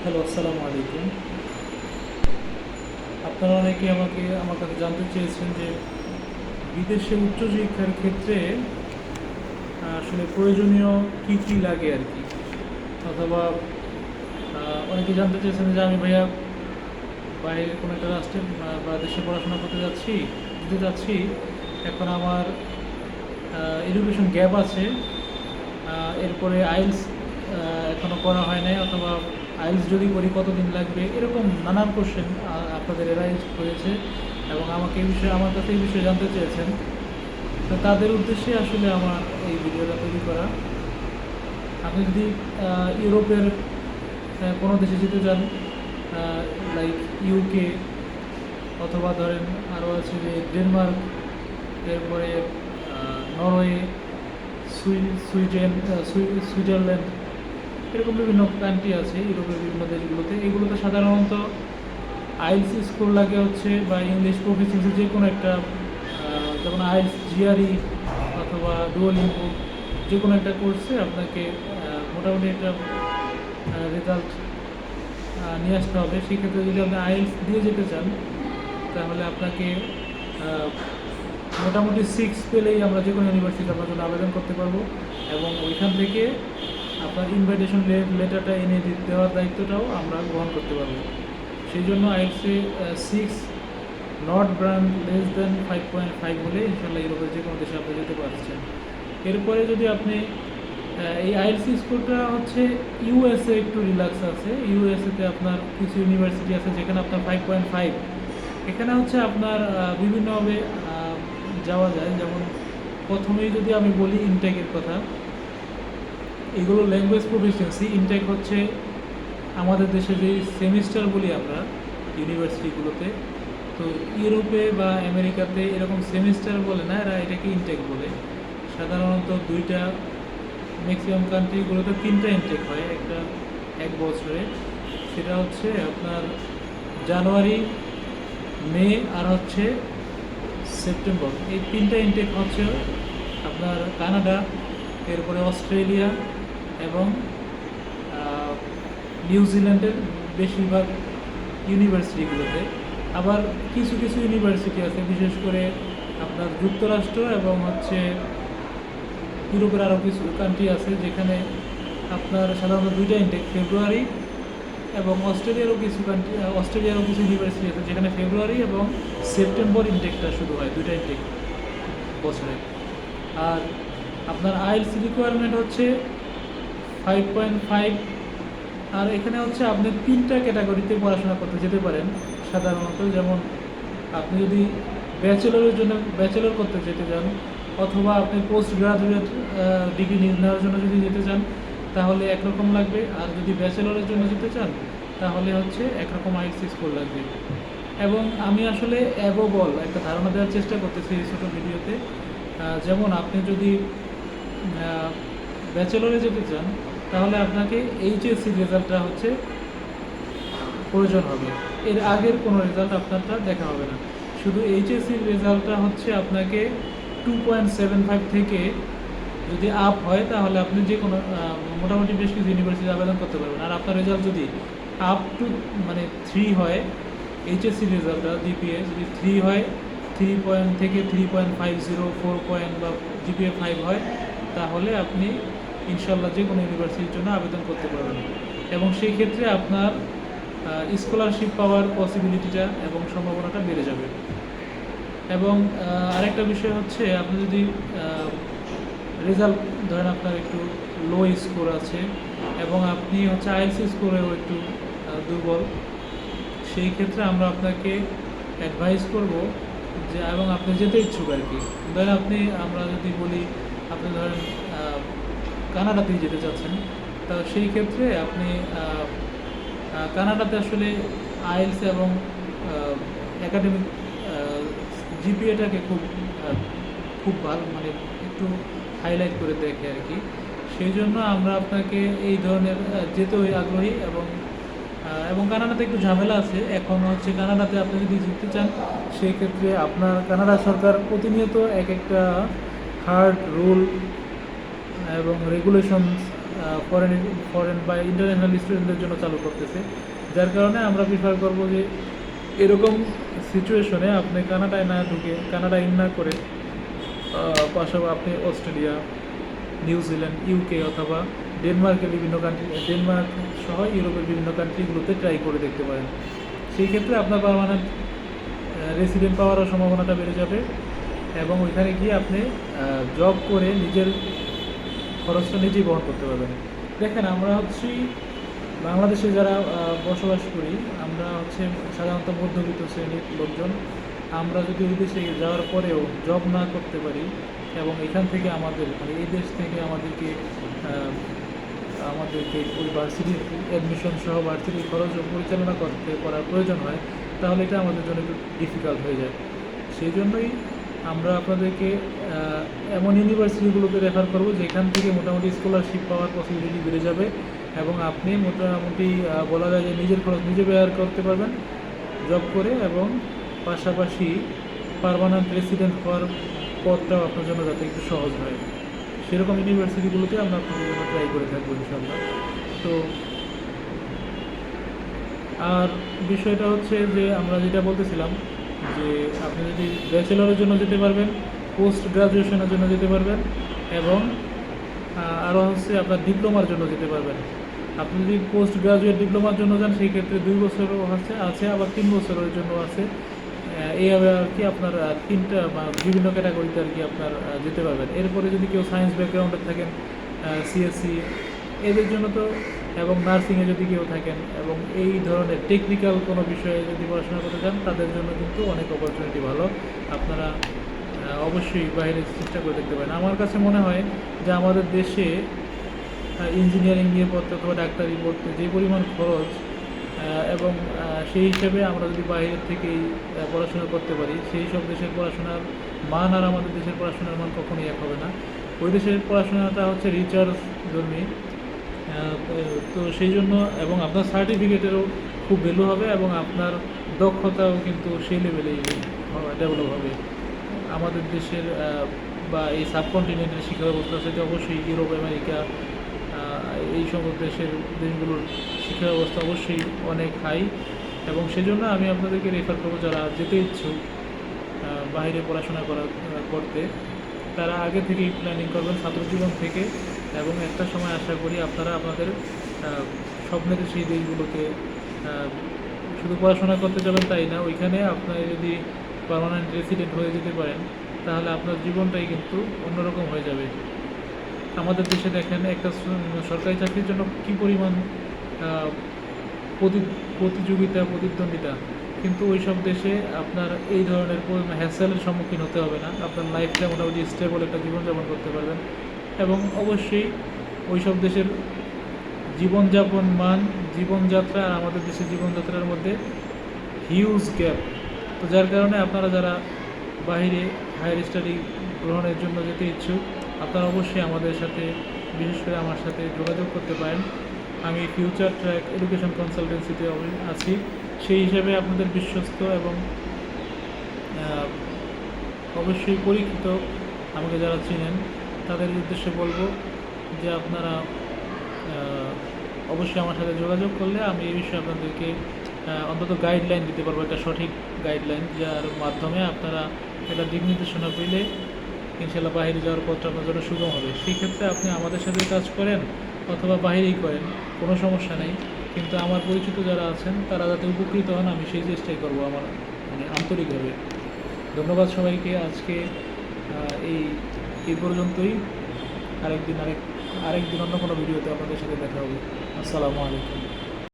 Hello, আসসালামু আলাইকুম। আপনারা অনেকে আমার কাছে জানতে চেয়েছেন যে বিদেশে উচ্চশিক্ষার ক্ষেত্রে আসলে প্রয়োজনীয় কী কী লাগে আর কি, অথবা অনেকে জানতে চেয়েছেন যে আমি ভাইয়া বাইরে কোনো একটা রাষ্ট্রে বা দেশে পড়াশোনা যেতে যাচ্ছি। এখন আমার এডুকেশন গ্যাপ আছে, এরপরে আইএলস এখনও করা হয় নাই, অথবা আইএলস যদি করি কতদিন লাগবে, এরকম নানান কোশ্চেন আপনাদের এরাইজ হয়েছে এবং আমার কাছে এই বিষয়ে জানতে চেয়েছেন। তো তাদের উদ্দেশ্যে আসলে আমার এই ভিডিওটা তৈরি করা। আপনি যদি ইউরোপের কোনো দেশে যেতে চান, লাইক ইউকে, অথবা ধরেন আরও আছে যে ডেনমার্ক, এরপরে নরওয়ে, সুইজারল্যান্ড, এরকম বিভিন্ন কান্ট্রি আছে ইউরোপের বিভিন্ন দেশগুলোতে। এগুলোতে সাধারণত আইএলস স্কোর লাগে হচ্ছে, বা ইংলিশ প্রফিসিয়েন্সি যে কোনো একটা, যেমন আইএলস, জিআরই অথবা ডুওলিঙ্গো, যে কোনো একটা কোর্সে আপনাকে মোটামুটি একটা রেজাল্ট নিয়ে আসতে হবে। সেক্ষেত্রে যদি আপনি আইএলস দিয়ে যেতে চান, তাহলে আপনাকে মোটামুটি 6 পেলেই আমরা যে কোনো ইউনিভার্সিটি আপনার জন্য আবেদন করতে পারবো, এবং ওইখান থেকে আপনার ইনভাইটেশন লেটারটা এনে দেওয়ার দায়িত্বটাও আমরা গ্রহণ করতে পারবো। সেই জন্য আইএলসে 6 নট ব্র্যান্ড লেস দেন 5.5 হলে ইনশাল্লাহ ইউরোপের যে কোনো দেশে আপনি যেতে পারছেন। এরপরে যদি আপনি এই আইএলসি স্কোরটা হচ্ছে ইউএসএ একটু রিল্যাক্স আছে। ইউএসএতে আপনার কিছু ইউনিভার্সিটি আছে যেখানে আপনার 5.5, এখানে হচ্ছে আপনার বিভিন্নভাবে যাওয়া যায়। যেমন প্রথমেই যদি আমি বলি ইনটেকের কথা, এগুলো ল্যাঙ্গুয়েজ প্রফিসিয়েন্সি। ইনটেক হচ্ছে আমাদের দেশে যে সেমিস্টার বলি আমরা ইউনিভার্সিটিগুলোতে, তো ইউরোপে বা আমেরিকাতে এরকম সেমিস্টার বলে না, এরা এটাকে ইনটেক বলে। সাধারণত দুইটা, ম্যাক্সিমাম কান্ট্রিগুলোতে 3টা ইনটেক হয় একটা এক বছরে। সেটা হচ্ছে আপনার জানুয়ারি, মে, আর হচ্ছে সেপ্টেম্বর। এই 3টা ইনটেক হচ্ছে আপনার কানাডা, এরপরে অস্ট্রেলিয়া এবং নিউজিল্যান্ডের বেশিরভাগ ইউনিভার্সিটিগুলোতে। আবার কিছু কিছু ইউনিভার্সিটি আছে, বিশেষ করে আপনার যুক্তরাষ্ট্র এবং হচ্ছে ইউরোপের আরও কিছু কান্ট্রি আছে যেখানে আপনার সাধারণত 2টা ইনটেক, ফেব্রুয়ারি, এবং অস্ট্রেলিয়ারও কিছু ইউনিভার্সিটি আছে যেখানে ফেব্রুয়ারি এবং সেপ্টেম্বর ইনটেকটা শুরু হয়, 2টা ইনটেক বছরে। আর আপনার আইএলস রিকোয়ারমেন্ট হচ্ছে 5.5। আর এখানে হচ্ছে আপনি 3টা ক্যাটাগরিতে পড়াশোনা করতে যেতে পারেন সাধারণত। যেমন আপনি যদি ব্যাচেলর করতে যেতে চান, অথবা আপনি পোস্ট গ্রাজুয়েট ডিগ্রি নেওয়ার জন্য যদি যেতে চান, তাহলে একরকম লাগবে। আর যদি ব্যাচেলরের জন্য যেতে চান, তাহলে হচ্ছে একরকম আইএলস স্কোর লাগবে। এবং আমি আসলে অ্যাবোবল একটা ধারণা দেওয়ার চেষ্টা করতেছি এই ছোটো ভিডিওতে। যেমন আপনি যদি ব্যাচেলরে যেতে চান, তাহলে আপনাকে এইচএসসি রেজাল্টটা হচ্ছে প্রয়োজন হবে। এর আগের কোনো রেজাল্ট আপনারটা দেখা হবে না। শুধু এইচএসসির রেজাল্টটা হচ্ছে আপনাকে 2.75 থেকে যদি আপ হয়, তাহলে আপনি যে কোনো মোটামুটি বেশ কিছু ইউনিভার্সিটি আবেদন করতে পারবেন। আর আপনার রেজাল্ট যদি আপ টু 3 হয়, এইচএসসি রেজাল্টটা জিপিএ যদি 3 হয়, 3 থেকে 3.50, 4 বা জিপিএ 5 হয়, তাহলে আপনি ইনশাল্লাহ যে কোনো ইউনিভার্সিটির জন্য আবেদন করতে পারবেন। এবং সেই ক্ষেত্রে আপনার স্কলারশিপ পাওয়ার পসিবিলিটিটা এবং সম্ভাবনাটা বেড়ে যাবে। এবং আরেকটা বিষয় হচ্ছে, আপনি যদি রেজাল্ট ধরেন আপনার একটু লো স্কোর আছে এবং আপনি হচ্ছে আইএলস স্কোরেও একটু দুর্বল, সেই ক্ষেত্রে আমরা আপনাকে অ্যাডভাইস করব যে, এবং আপনি যেতে ইচ্ছুক আর কি, ধরেন আমরা যদি বলি আপনি ধরেন কানাডাতেই যেতে চাচ্ছেন, তো সেই ক্ষেত্রে আপনি কানাডাতে আসলে আইএলস এবং একাডেমিক জিপিএটাকে খুব ভালো, একটু হাইলাইট করে দেখে আর কি। সেই জন্য আমরা আপনাকে এই ধরনের যেতে আগ্রহী। এবং কানাডাতে একটু ঝামেলা আছে এখন হচ্ছে। কানাডাতে আপনি যদি যেতে চান, সেই ক্ষেত্রে আপনার কানাডা সরকার প্রতিনিয়ত এক একটা হার্ড রুল এবং রেগুলেশন ফরেন ফরেন বা ইন্টারন্যাশনাল স্টুডেন্টদের জন্য চালু করতেছে, যার কারণে আমরা প্রিফার করব যে এরকম সিচুয়েশনে আপনি কানাডায় না ঢুকে, কানাডা ইন না করে পাশাপাশি আপনি অস্ট্রেলিয়া, নিউজিল্যান্ড, ইউকে অথবা ডেনমার্কের বিভিন্ন কান্ট্রি, ডেনমার্ক সহ ইউরোপের বিভিন্ন কান্ট্রিগুলোতে ট্রাই করে দেখতে পারেন। সেই ক্ষেত্রে আপনার পার্মানেন্ট রেসিডেন্ট পাওয়ারও সম্ভাবনাটা বেড়ে যাবে এবং ওইখানে গিয়ে আপনি জব করে নিজের খরচটা নিজেই বহন করতে পারবেন। দেখেন, আমরা হচ্ছি বাংলাদেশে যারা বসবাস করি, আমরা হচ্ছে সাধারণত মধ্যবিত্ত শ্রেণীর লোকজন। আমরা যদি ওই দেশে যাওয়ার পরেও জব না করতে পারি এবং এখান থেকে আমাদের মানে এই দেশ থেকে আমাদেরকে ওই ভার্সিটির অ্যাডমিশন সহ ভার্সিটির খরচ পরিচালনা করার প্রয়োজন হয়, তাহলে এটা আমাদের জন্য একটু ডিফিকাল্ট হয়ে যায়। সেই জন্যই আমরা আপনাদেরকে এমন ইউনিভার্সিটিগুলোকে রেফার করব যেখান থেকে মোটামুটি স্কলারশিপ পাওয়ার পসিবিলিটি বেড়ে যাবে এবং আপনি মোটামুটি বলা যায় যে নিজের খরচ নিজে ব্যয় করতে পারবেন জব করে, এবং পাশাপাশি পার্মানেন্ট রেসিডেন্ট হওয়ার পথটাও আপনার জন্য যাতে একটু সহজ হয়। সেরকম ইউনিভার্সিটিগুলোতে আমরা আপনাদের জন্য ট্রাই করে থাকবো ইনশাল্লাহ। তো আর বিষয়টা হচ্ছে যে আমরা যেটা বলতেছিলাম যে আপনি যদি ব্যাচেলরের জন্য যেতে পারবেন, পোস্ট গ্রাজুয়েশনের জন্য যেতে পারবেন এবং আরও হচ্ছে আপনার ডিপ্লোমার জন্য যেতে পারবেন। আপনি যদি পোস্ট গ্রাজুয়েট ডিপ্লোমার জন্য যান সেই ক্ষেত্রে 2 বছরও আছে আবার 3 বছরের জন্য আছে। এইভাবে আর কি আপনার তিনটা বিভিন্ন ক্যাটাগরিতে আর কি আপনার যেতে পারবেন। এরপরে যদি কেউ সায়েন্স ব্যাকগ্রাউন্ডে থাকেন, সিএসসি এদের জন্য তো, এবং নার্সিংয়ে যদি কেউ থাকেন এবং এই ধরনের টেকনিক্যাল কোনো বিষয়ে যদি পড়াশোনা করতে চান, তাদের জন্য কিন্তু অনেক অপরচুনিটি ভালো। আপনারা অবশ্যই বাইরে চেষ্টা করে দেখতে পারেন। আমার কাছে মনে হয় যে আমাদের দেশে ইঞ্জিনিয়ারিং নিয়ে পড়তে অথবা ডাক্তারি পড়তে যে পরিমাণ খরচ এবং সেই হিসেবে আমরা যদি বাইরের থেকেই পড়াশোনা করতে পারি, সেই সব দেশের পড়াশোনার মান আর আমাদের দেশের পড়াশোনার মান কখনোই এক হবে না। ওই দেশের পড়াশোনাটা হচ্ছে রিচার্জ ধর্মী, তো সেই জন্য এবং আপনার সার্টিফিকেটেরও খুব ভ্যালু হবে এবং আপনার দক্ষতাও কিন্তু সেই লেভেলেই ডেভেলপ হবে। আমাদের দেশের বা এই সাবকন্টিনেন্টের শিক্ষা ব্যবস্থা সেটা অবশ্যই ইউরোপ, আমেরিকা এই সব দেশগুলোর শিক্ষা ব্যবস্থা অবশ্যই অনেক হাই, এবং সেজন্য আমি আপনাদেরকে রেফার করবো যারা যেতে ইচ্ছুক বাইরে পড়াশোনা করতে, তারা আগে থেকেই প্ল্যানিং করবেন ছাত্রজীবন থেকে, এবং একটা সময় আশা করি আপনারা আপনাদের স্বপ্নের সেই দেশগুলোতে শুধু পড়াশোনা করতে যাবেন তাই না, ওইখানে আপনার যদি পার্মানেন্ট রেসিডেন্ট হয়ে যেতে পারেন তাহলে আপনার জীবনটাই কিন্তু অন্যরকম হয়ে যাবে। আমাদের দেশে দেখেন একটা সরকারি চাকরির জন্য কী পরিমাণ প্রতিযোগিতা, প্রতিদ্বন্দ্বিতা, কিন্তু ওই সব দেশে আপনার এই ধরনের হ্যাসেলের সম্মুখীন হতে হবে না। আপনার লাইফটা মোটামুটি স্টেবল একটা জীবনযাপন করতে পারবেন, এবং অবশ্যই ওই সব দেশের জীবনযাপন মান, জীবনযাত্রা আর আমাদের দেশের জীবনযাত্রার মধ্যে হিউজ গ্যাপ। তো যার কারণে আপনারা যারা বাইরে হায়ার স্টাডি গ্রহণের জন্য যেতে ইচ্ছুক, আপনারা অবশ্যই আমাদের সাথে, বিশেষ করে আমার সাথে যোগাযোগ করতে পারেন। আমি ফিউচার ট্র্যাক এডুকেশন কনসালটেন্সিতে আছি, সেই হিসাবে আপনাদের বিশ্বস্ত এবং অবশ্যই পরীক্ষিত আমাকে যারা চিনেন তাদের উদ্দেশ্যে বলবো যে আপনারা অবশ্যই আমার সাথে যোগাযোগ করলে আমি এই বিষয়ে আপনাদেরকে অন্তত গাইডলাইন দিতে পারবো, একটা সঠিক গাইডলাইন, যার মাধ্যমে আপনারা একটা দিক নির্দেশনা পেলে ইনশাল্লাহ বাইরে যাওয়ার পথটা আপনার জন্য সুগম হবে। সেই ক্ষেত্রে আপনি আমাদের সাথে কাজ করেন অথবা বাইরেই করেন, কোনো সমস্যা নেই, কিন্তু আমার পরিচিত যারা আছেন তারা যাতে উপকৃত হন আমি সেই চেষ্টাই করবো আমার আন্তরিকভাবে। ধন্যবাদ সবাইকে। আজকে এই পর্যন্তই। আরেকদিন অন্য কোনো ভিডিওতে আপনাদের সাথে দেখা হবে। আসসালামু আলাইকুম।